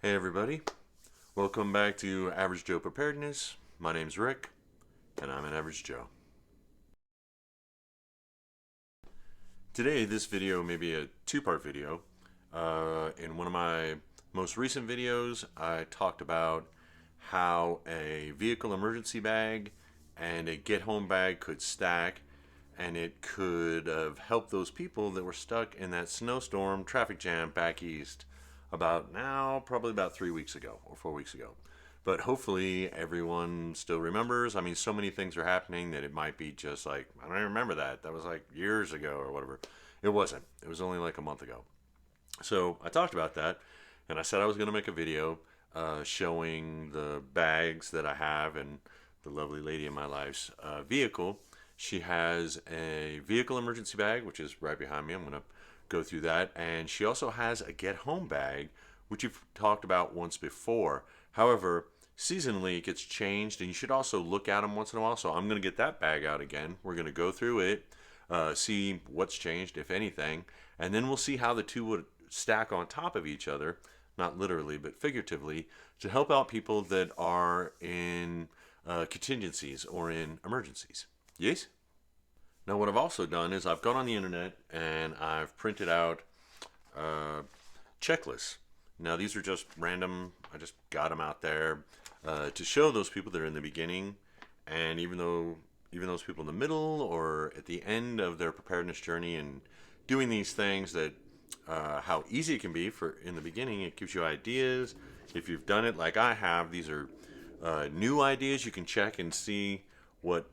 Hey everybody, welcome back to Average Joe Preparedness. My name's Rick, and I'm an Average Joe. Today, this video may be a two-part video. In one of my most recent videos, I talked about how a vehicle emergency bag and a get-home bag could stack, and it could have helped those people that were stuck in that snowstorm traffic jam back east probably about 3 weeks ago or 4 weeks ago. But hopefully everyone still remembers. I mean, so many things are happening that it might be just like, I don't even remember that. That was like years ago or whatever. It wasn't. It was only like a month ago. So I talked about that, and I said I was going to make a video showing the bags that I have and the lovely lady in my life's vehicle. She has a vehicle emergency bag, which is right behind me. I'm going to go through that. And she also has a get home bag, which you've talked about once before. However, seasonally it gets changed, and you should also look at them once in a while. So I'm going to get that bag out again. We're going to go through it, see what's changed, if anything, and then we'll see how the two would stack on top of each other, not literally but figuratively, to help out people that are in contingencies or in emergencies. Yes? Now what I've also done is I've gone on the internet and I've printed out checklists. Now these are just random. I just got them out there to show those people that are in the beginning, and even those people in the middle or at the end of their preparedness journey and doing these things, that how easy it can be for in the beginning. It gives you ideas. If you've done it like I have, these are new ideas. You can check and see what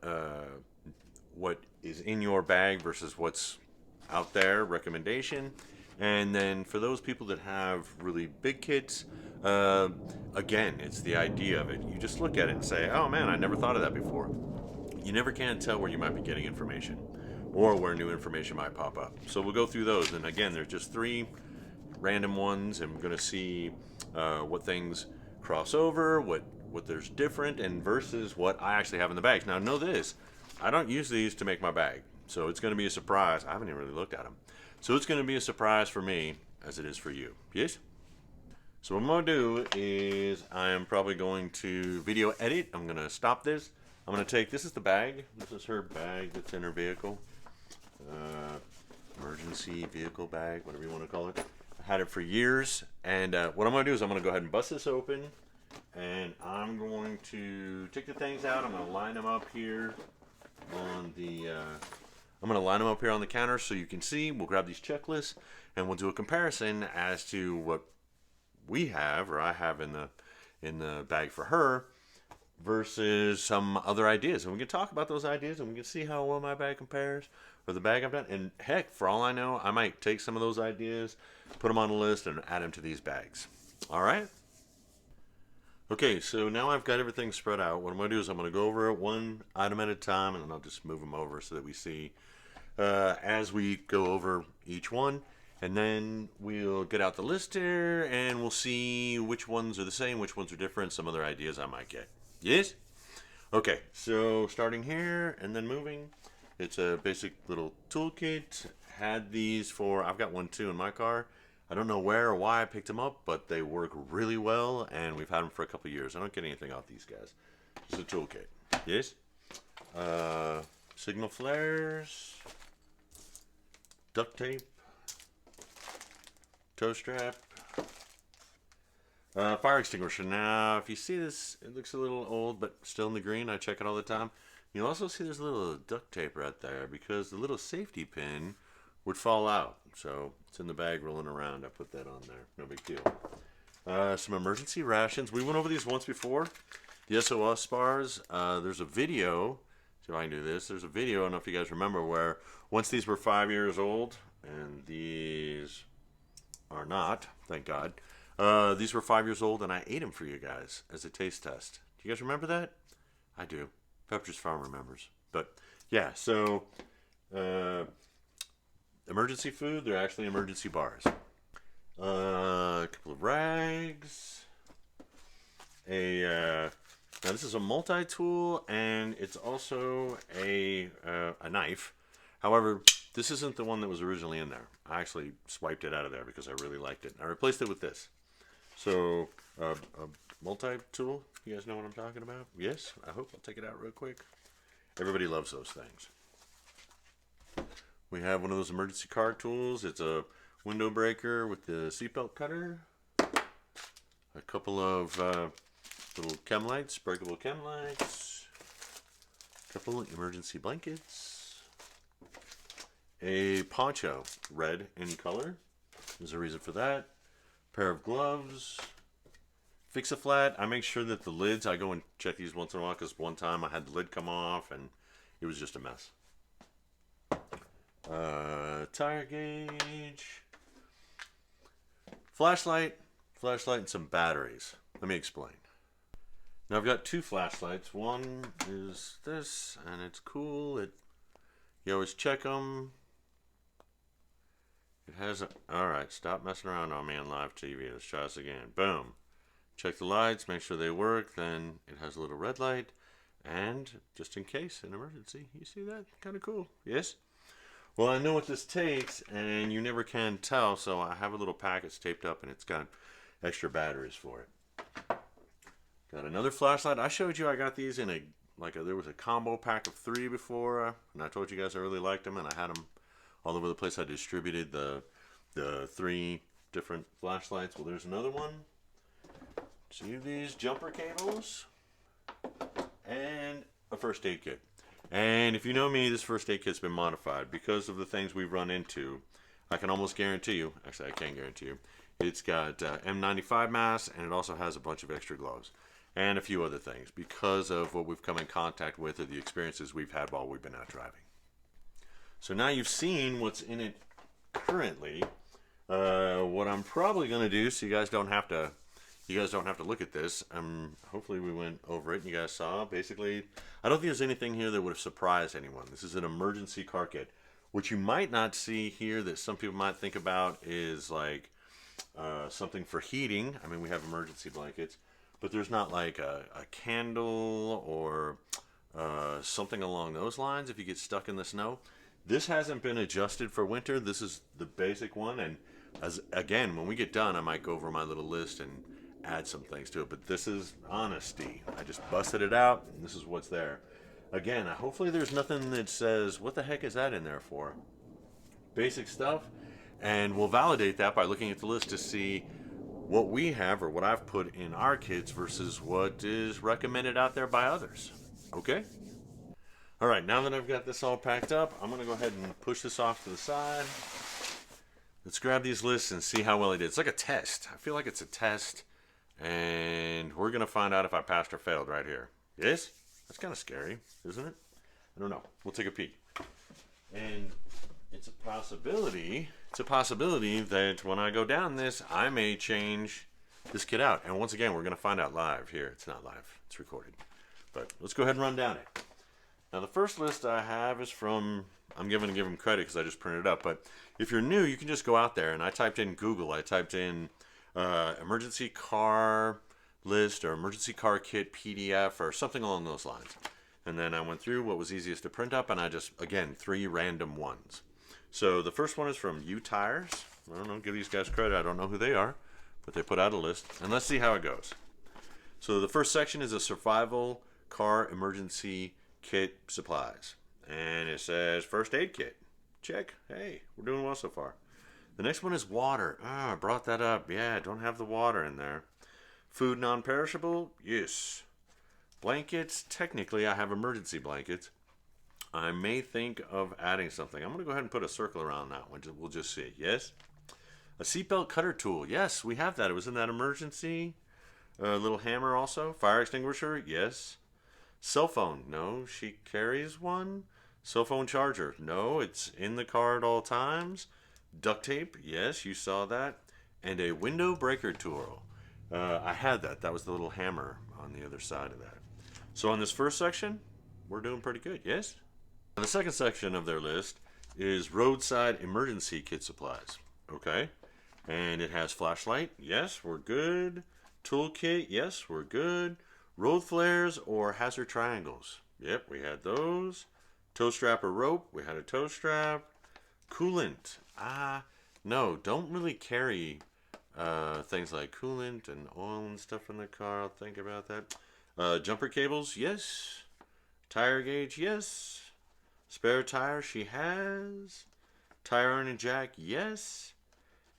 is in your bag versus what's out there, recommendation. And then for those people that have really big kits, again, it's the idea of it. You just look at it and say, oh man, I never thought of that before. You never can tell where you might be getting information or where new information might pop up. So we'll go through those. And again, there's just 3 random ones, and we're going to see what things cross over, what there's different, and versus what I actually have in the bags. Now know this, I don't use these to make my bag, so it's going to be a surprise. I haven't even really looked at them. So it's going to be a surprise for me as it is for you. Yes? So what I'm going to do is I am probably going to video edit. I'm going to stop this. I'm going to take, this is the bag. This is her bag that's in her vehicle. Emergency vehicle bag, whatever you want to call it. I had it for years. And what I'm going to do is I'm going to go ahead and bust this open. And I'm going to take the things out. I'm going to line them up here on the on the counter so you can see. We'll grab these checklists and we'll do a comparison as to what we have, or I have in the bag for her, versus some other ideas. And we can talk about those ideas and we can see how well my bag compares or the bag I've done. And heck, for all I know, I might take some of those ideas, put them on a list, and add them to these bags. All right? Okay, so now I've got everything spread out. What I'm going to do is I'm going to go over it one item at a time, and then I'll just move them over so that we see as we go over each one. And then we'll get out the list here, and we'll see which ones are the same, which ones are different, some other ideas I might get. Yes? Okay, so starting here and then moving. It's a basic little toolkit. Had these for, I've got one too in my car. I don't know where or why I picked them up, but they work really well, and we've had them for a couple years. I don't get anything off these guys. Just a toolkit. Yes? Signal flares, duct tape, tow strap, fire extinguisher. Now, if you see this, it looks a little old, but still in the green. I check it all the time. You'll also see there's a little duct tape right there because the little safety pin would fall out. So it's in the bag rolling around. I put that on there. No big deal. Some emergency rations. We went over these once before. The SOS bars. There's a video. See if I can do this. There's a video. I don't know if you guys remember, where once these were 5 years old, and these are not, thank God. These were 5 years old, and I ate them for you guys as a taste test. Do you guys remember that? I do. Pepper's Farm remembers. But yeah, so emergency food, they're actually emergency bars. A couple of rags. Now this is a multi-tool, and it's also a knife. However, this isn't the one that was originally in there. I actually swiped it out of there because I really liked it. I replaced it with this. So a multi-tool. You guys know what I'm talking about? Yes? I hope. I'll take it out real quick. Everybody loves those things. We have one of those emergency car tools. It's a window breaker with the seatbelt cutter. A couple of little chem lights, breakable chem lights. A couple emergency blankets. A poncho, red in color. There's a reason for that. Pair of gloves. Fix-A-Flat. I make sure that the lids, I go and check these once in a while because one time I had the lid come off and it was just a mess. Tire gauge. Flashlight, and some batteries. Let me explain. Now I've got two flashlights. One is this, and it's cool. You always check them. It has a, alright, stop messing around on me on live TV. Let's try this again. Boom. Check the lights, make sure they work. Then it has a little red light. And just in case, an emergency. You see that? Kind of cool. Yes? Well, I know what this takes, and you never can tell, so I have a little package taped up, and it's got extra batteries for it. Got another flashlight. I showed you I got these in there was a combo pack of 3 before, and I told you guys I really liked them, and I had them all over the place. I distributed the 3 different flashlights. Well, there's another one. See these jumper cables? And a first aid kit. And if you know me, this first aid kit's been modified because of the things we've run into. I can almost guarantee you, actually I can't guarantee you, it's got M95 masks, and it also has a bunch of extra gloves and a few other things because of what we've come in contact with or the experiences we've had while we've been out driving. So now you've seen what's in it currently. What I'm probably going to do, so you guys don't have to look at this. Hopefully we went over it and you guys saw. Basically, I don't think there's anything here that would have surprised anyone. This is an emergency car kit. What you might not see here that some people might think about is like something for heating. I mean, we have emergency blankets, but there's not like a candle or something along those lines if you get stuck in the snow. This hasn't been adjusted for winter. This is the basic one. And again, when we get done, I might go over my little list and add some things to it, but this is honesty. I just busted it out, and this is what's there. Again, hopefully there's nothing that says, what the heck is that in there for? Basic stuff, and we'll validate that by looking at the list to see what we have or what I've put in our kits versus what is recommended out there by others. Okay? Alright, now that I've got this all packed up, I'm going to go ahead and push this off to the side. Let's grab these lists and see how well I did. It's like a test. I feel like it's a test. And we're going to find out if I passed or failed right here. Yes? That's kind of scary, isn't it? I don't know. We'll take a peek. And it's a possibility that when I go down this, I may change this kit out. And once again, we're going to find out live here. It's not live. It's recorded. But let's go ahead and run down it. Now, the first list I have is from, I'm going to give them credit because I just printed it up. But if you're new, you can just go out there. And I typed in Google. I typed in emergency car list or emergency car kit PDF or something along those lines. And then I went through what was easiest to print up, and I just, again, 3 random ones. So the first one is from U Tires. I don't know, give these guys credit. I don't know who they are, but they put out a list. And let's see how it goes. So the first section is a survival car emergency kit supplies. And it says first aid kit. Check. Hey, we're doing well so far. The next one is water. I brought that up. Yeah, don't have the water in there. Food non-perishable? Yes. Blankets? Technically, I have emergency blankets. I may think of adding something. I'm going to go ahead and put a circle around that one. We'll just see. Yes. A seatbelt cutter tool. Yes, we have that. It was in that emergency. A little hammer also. Fire extinguisher? Yes. Cell phone? No, she carries one. Cell phone charger? No, it's in the car at all times. Duct tape, yes, you saw that. And a window breaker tool. I had that. That was the little hammer on the other side of that. So on this first section, we're doing pretty good, yes? The second section of their list is roadside emergency kit supplies. Okay. And it has flashlight. Yes, we're good. Toolkit. Yes, we're good. Road flares or hazard triangles. Yep, we had those. Tow strap or rope. We had a tow strap. Coolant. No, don't really carry Things like coolant and oil and stuff in the car. I'll think about that. Jumper cables, yes. Tire gauge, yes. Spare tire, she has. Tire iron and jack, yes.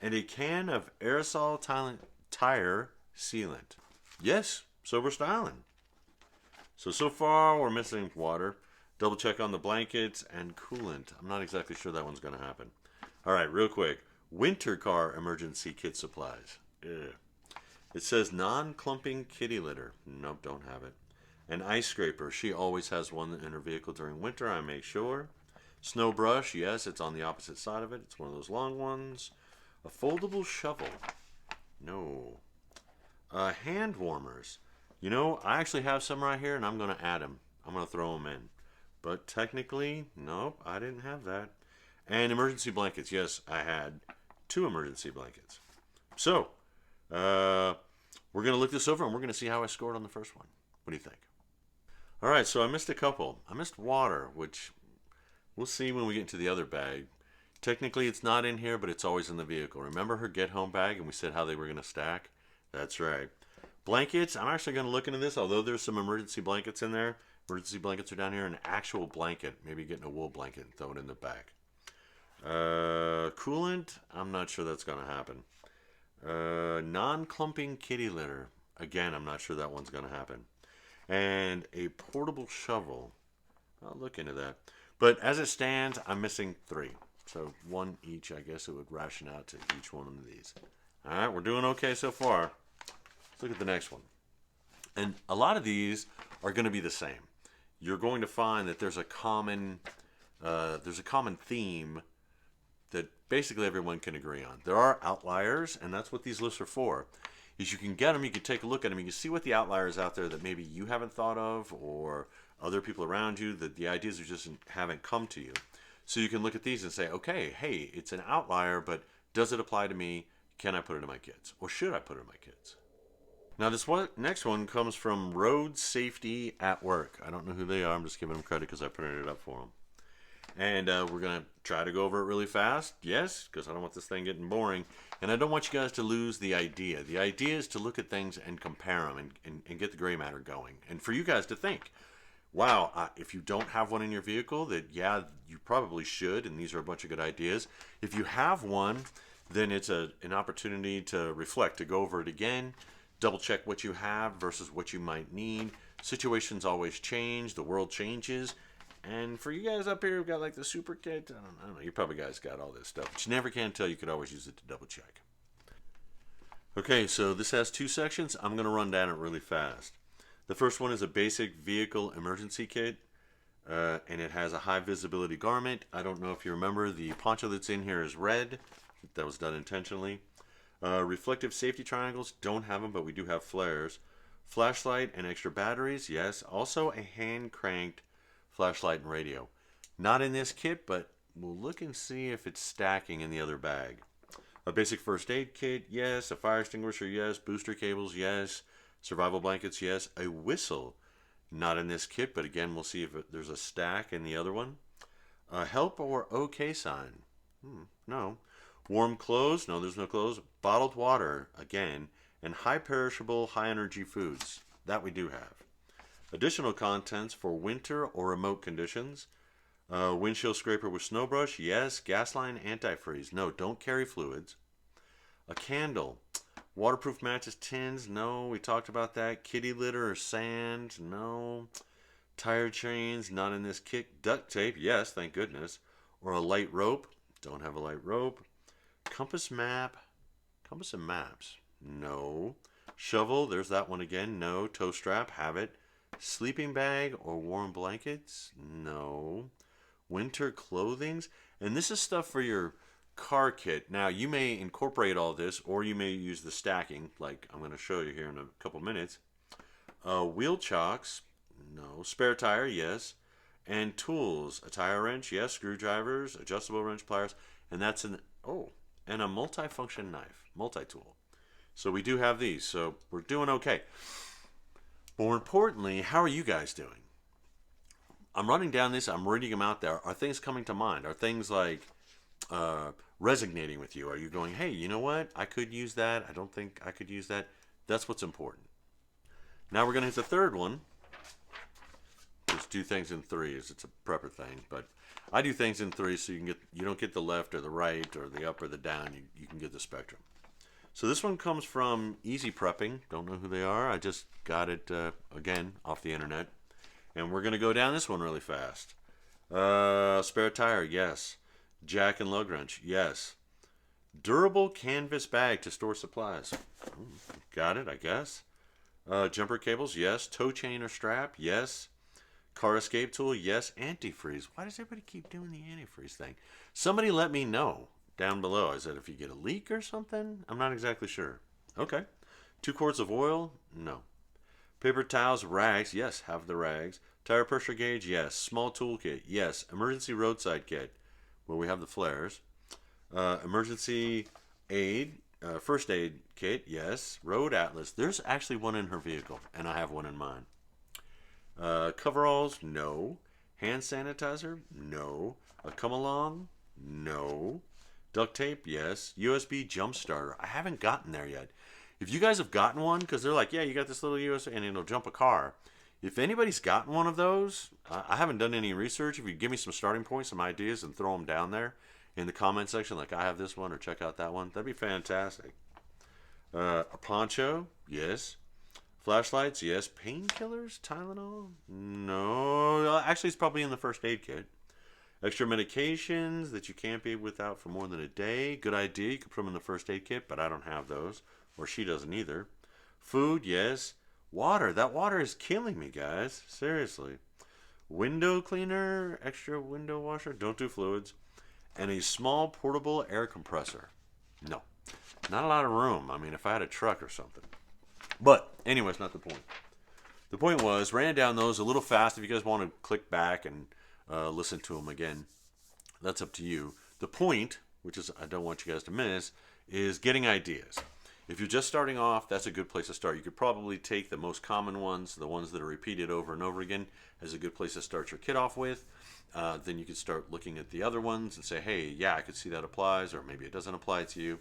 And a can of aerosol tire sealant. Yes, so we're styling. So far we're missing water. Double check on the blankets and coolant. I'm not exactly sure that one's going to happen. All right, real quick. Winter car emergency kit supplies. Ugh. It says non-clumping kitty litter. Nope, don't have it. An ice scraper. She always has one in her vehicle during winter, I make sure. Snow brush. Yes, it's on the opposite side of it. It's one of those long ones. A foldable shovel. No. Hand warmers. You know, I actually have some right here, and I'm going to add them. I'm going to throw them in. But technically, nope, I didn't have that. And emergency blankets. Yes, I had 2 emergency blankets. So, we're going to look this over, and we're going to see how I scored on the first one. What do you think? All right, so I missed a couple. I missed water, which we'll see when we get into the other bag. Technically, it's not in here, but it's always in the vehicle. Remember her get-home bag, and we said how they were going to stack? That's right. Blankets, I'm actually going to look into this, although there's some emergency blankets in there. Emergency blankets are down here. An actual blanket, maybe getting a wool blanket and throw it in the back. Coolant, I'm not sure that's going to happen. Non-clumping kitty litter, again, I'm not sure that one's going to happen. And a portable shovel, I'll look into that. But as it stands, I'm missing 3. So 1 each, I guess it would ration out to each one of these. All right, we're doing okay so far. Let's look at the next one. And a lot of these are going to be the same. You're going to find that there's a common theme that basically everyone can agree on. There are outliers, and that's what these lists are for. Is you can get them, you can take a look at them, you can see what the outliers out there that maybe you haven't thought of, or other people around you, that the ideas are just haven't come to you. So you can look at these and say, okay, hey, it's an outlier, but does it apply to me? Can I put it in my kids? Or should I put it in my kids? Now this next one comes from Road Safety at Work. I don't know who they are. I'm just giving them credit because I printed it up for them. And we're going to try to go over it really fast. Yes, because I don't want this thing getting boring. And I don't want you guys to lose the idea. The idea is to look at things and compare them and get the gray matter going. And for you guys to think, wow, if you don't have one in your vehicle, that yeah, you probably should. And these are a bunch of good ideas. If you have one, then it's an opportunity to reflect, to go over it again. Double check what you have versus what you might need. Situations always change. The world changes. And for you guys up here who've got like the super kit, I don't know, you probably guys got all this stuff. But you never can tell. You could always use it to double check. Okay, so this has 2 sections. I'm going to run down it really fast. The first one is a basic vehicle emergency kit. And it has a high visibility garment. I don't know if you remember, the poncho that's in here is red. That was done intentionally. Reflective safety triangles, don't have them, but we do have flares. Flashlight and extra batteries, yes. Also a hand cranked flashlight and radio. Not in this kit, but we'll look and see if it's stacking in the other bag. A basic first aid kit, yes. A fire extinguisher, yes. Booster cables, yes. Survival blankets, yes. A whistle, not in this kit, but again, we'll see if there's a stack in the other one. A help or okay sign, no. Warm clothes, no, there's no clothes. Bottled water, again. And high perishable, high energy foods, that we do have. Additional contents for winter or remote conditions. Windshield scraper with snow brush, yes. Gas line antifreeze, no, don't carry fluids. A candle. Waterproof matches, tins, no, we talked about that. Kitty litter or sand, no. Tire chains, not in this kit. Duct tape, yes, thank goodness. Or a light rope, don't have a light rope. Compass map, compass and maps, no. Shovel, there's that one again, no. Toe strap, have it. Sleeping bag or warm blankets, no. Winter clothings, and this is stuff for your car kit. Now you may incorporate all this, or you may use the stacking like I'm going to show you here in a couple minutes. Wheel chocks, no. Spare tire, yes. And tools, a tire wrench, yes. Screwdrivers, adjustable wrench, pliers, and that's and a multi-function knife, multi-tool. So we do have these, so we're doing okay. More importantly, how are you guys doing? I'm running down this, I'm reading them out there. Are things coming to mind? Are things like, resonating with you? Are you going, hey, you know what? I could use that. I don't think I could use that. That's what's important. Now we're going to hit the third one. Just do things in threes. It's a prepper thing, but I do things in threes so you don't get the left or the right or the up or the down. You can get the spectrum. So this one comes from Easy Prepping. Don't know who they are. I just got it again off the internet, and we're going to go down this one really fast. Spare tire, yes. Jack and lug wrench, yes. Durable canvas bag to store supplies. Got it, I guess. Jumper cables, yes. Tow chain or strap, yes. Car escape tool, yes. Antifreeze. Why does everybody keep doing the antifreeze thing? Somebody let me know down below. Is that if you get a leak or something? I'm not exactly sure. Okay. 2 quarts of oil? No. Paper towels, rags, yes. Have the rags. Tire pressure gauge, yes. Small toolkit, yes. Emergency roadside kit, where we have the flares. Emergency aid, first aid kit, yes. Road atlas. There's actually one in her vehicle, and I have one in mine. Coveralls, no. Hand sanitizer, no. A come along, no. Duct tape, yes. USB jump starter. I haven't gotten there yet. If you guys have gotten one, because they're like, yeah, you got this little USB, and it'll jump a car. If anybody's gotten one of those, I haven't done any research. If you give me some starting points, some ideas, and throw them down there in the comment section, like I have this one or check out that one, that'd be fantastic. A poncho, yes. Flashlights, yes. Painkillers, Tylenol, no. Actually, it's probably in the first aid kit. Extra medications that you can't be without for more than a day. Good idea. You could put them in the first aid kit, but I don't have those, or she doesn't either. Food, yes. Water. That water is killing me, guys. Seriously. Window cleaner, extra window washer. Don't do fluids. And a small portable air compressor. No. Not a lot of room. I mean, if I had a truck or something. But, anyways, not the point. The point was, ran down those a little fast. If you guys want to click back and listen to them again, that's up to you. The point, which is I don't want you guys to miss, is getting ideas. If you're just starting off, that's a good place to start. You could probably take the most common ones, the ones that are repeated over and over again, as a good place to start your kit off with. Then you could start looking at the other ones and say, hey, yeah, I could see that applies, or maybe it doesn't apply to you.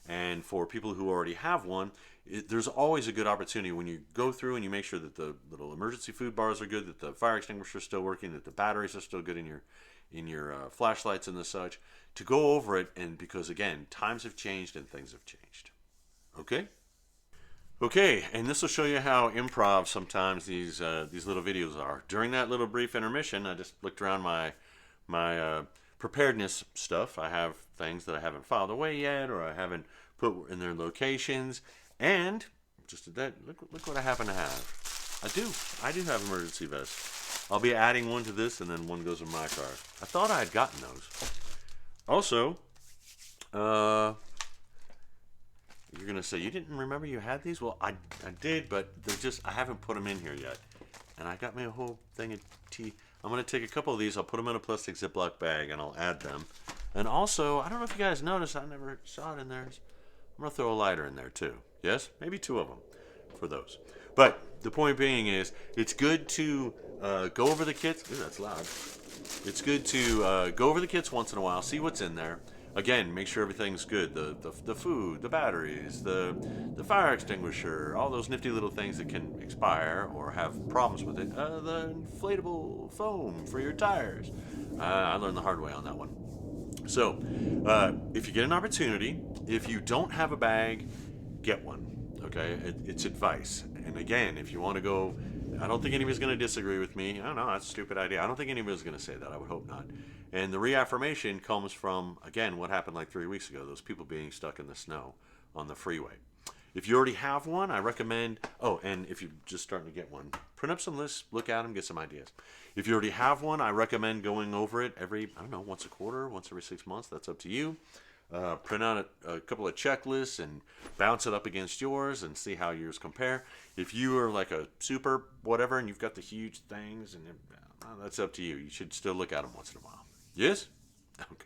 And for people who already have one, there's always a good opportunity when you go through and you make sure that the little emergency food bars are good, that the fire extinguisher is still working, that the batteries are still good in your flashlights and the such, to go over it. And because again, times have changed and things have changed. Okay, and this will show you how improv sometimes these little videos are. During that little brief intermission, I just looked around my preparedness stuff. I have things that I haven't filed away yet, or I haven't put in their locations, and just did that. Look what I happen to have. I do have emergency vests. I'll be adding one to this, and then one goes in my car. I thought I had gotten those. Also, you're gonna say you didn't remember you had these? Well, I did, but I haven't put them in here yet. And I got me a whole thing of tea. I'm gonna take a couple of these. I'll put them in a plastic Ziploc bag, and I'll add them. And also, I don't know if you guys noticed, I never saw it in there. I'm gonna throw a lighter in there too. Yes, maybe 2 of them for those. But the point being is, it's good to go over the kits. Ooh, that's loud. It's good to go over the kits once in a while, see what's in there. Again, make sure everything's good. The food, the batteries, the fire extinguisher, all those nifty little things that can expire or have problems with it. The inflatable foam for your tires. I learned the hard way on that one. So, if you get an opportunity, if you don't have a bag, get one. Okay, it's advice. And again, if you want to go, I don't think anybody's going to disagree with me. I don't know, that's a stupid idea. I don't think anybody's going to say that. I would hope not. And the reaffirmation comes from, again, what happened like 3 weeks ago, those people being stuck in the snow on the freeway. If you already have one, I recommend, and if you're just starting to get one, print up some lists, look at them, get some ideas. If you already have one, I recommend going over it once a quarter, once every 6 months. That's up to you. Print out a couple of checklists and bounce it up against yours and see how yours compare. If you are like a super whatever and you've got the huge things, and that's up to you. You should still look at them once in a while. Yes? Okay.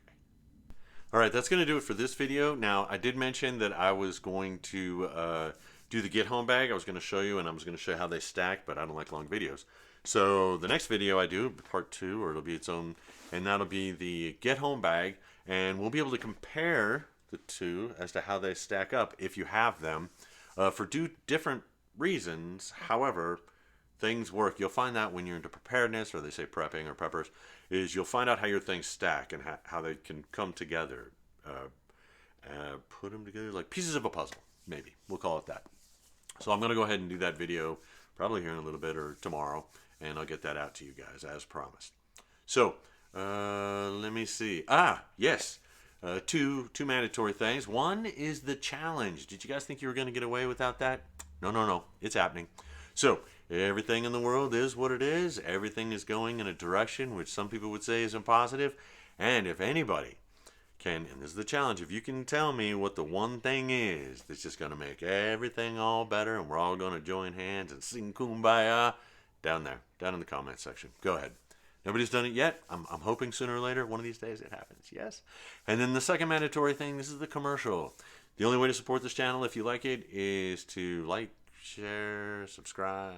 All right, that's going to do it for this video. Now, I did mention that I was going to do the get home bag. I was going to show you, and I was going to show you how they stack, but I don't like long videos. So the next video I do, part 2, or it'll be its own, and that'll be the get home bag. and we'll be able to compare the two as to how they stack up if you have them for different reasons. However, things work. You'll find that when you're into preparedness, or they say prepping or preppers, is you'll find out how your things stack and how they can come together. Put them together like pieces of a puzzle, maybe. We'll call it that. So I'm going to go ahead and do that video probably here in a little bit or tomorrow, and I'll get that out to you guys as promised. So let me see. Yes. Two mandatory things. One is the challenge. Did you guys think you were going to get away without that? No. It's happening. So everything in the world is what it is. Everything is going in a direction which some people would say isn't positive. And if anybody can, and this is the challenge, if you can tell me what the one thing is that's just going to make everything all better and we're all going to join hands and sing Kumbaya, down in the comment section. Go ahead. Nobody's done it yet. I'm hoping sooner or later, one of these days, it happens. Yes. And then the second mandatory thing, this is the commercial. The only way to support this channel, if you like it, is to like, share, subscribe,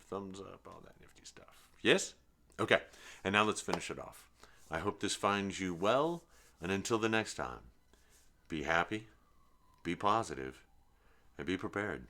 thumbs up, all that nifty stuff. Yes? Okay. And now let's finish it off. I hope this finds you well. And until the next time, be happy, be positive, and be prepared.